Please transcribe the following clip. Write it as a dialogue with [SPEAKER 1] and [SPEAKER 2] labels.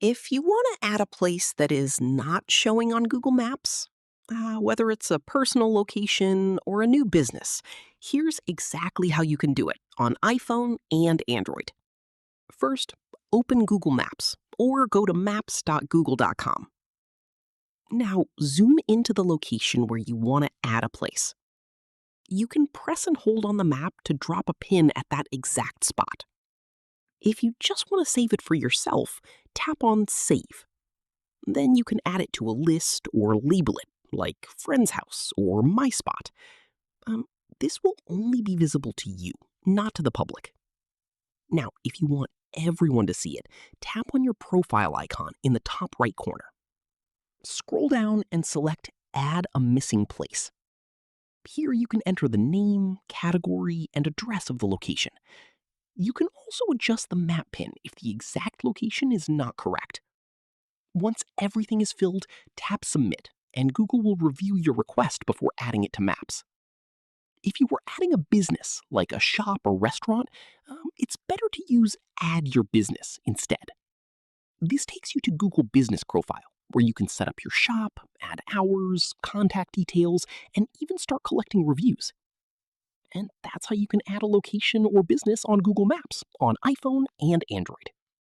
[SPEAKER 1] If you want to add a place that is not showing on Google Maps, whether it's a personal location or a new business, here's exactly how you can do it on iPhone and Android. First, open Google Maps or go to maps.google.com. Now, zoom into the location where you want to add a place. You can press and hold on the map to drop a pin at that exact spot. If you just want to save it for yourself, tap on Save. Then you can add it to a list or label it, like Friend's House or My Spot. Um, this will only be visible to you, not to the public. Now, if you want everyone to see it, tap on your profile icon in the top right corner. Scroll down and select Add a Missing Place. Here you can enter the name, category, and address of the location. You can also adjust the map pin if the exact location is not correct. Once everything is filled, tap Submit, and Google will review your request before adding it to Maps. If you were adding a business, like a shop or restaurant, it's better to use Add Your Business instead. This takes you to Google Business Profile, where you can set up your shop, add hours, contact details, and even start collecting reviews. And that's how you can add a location or business on Google Maps on iPhone and Android.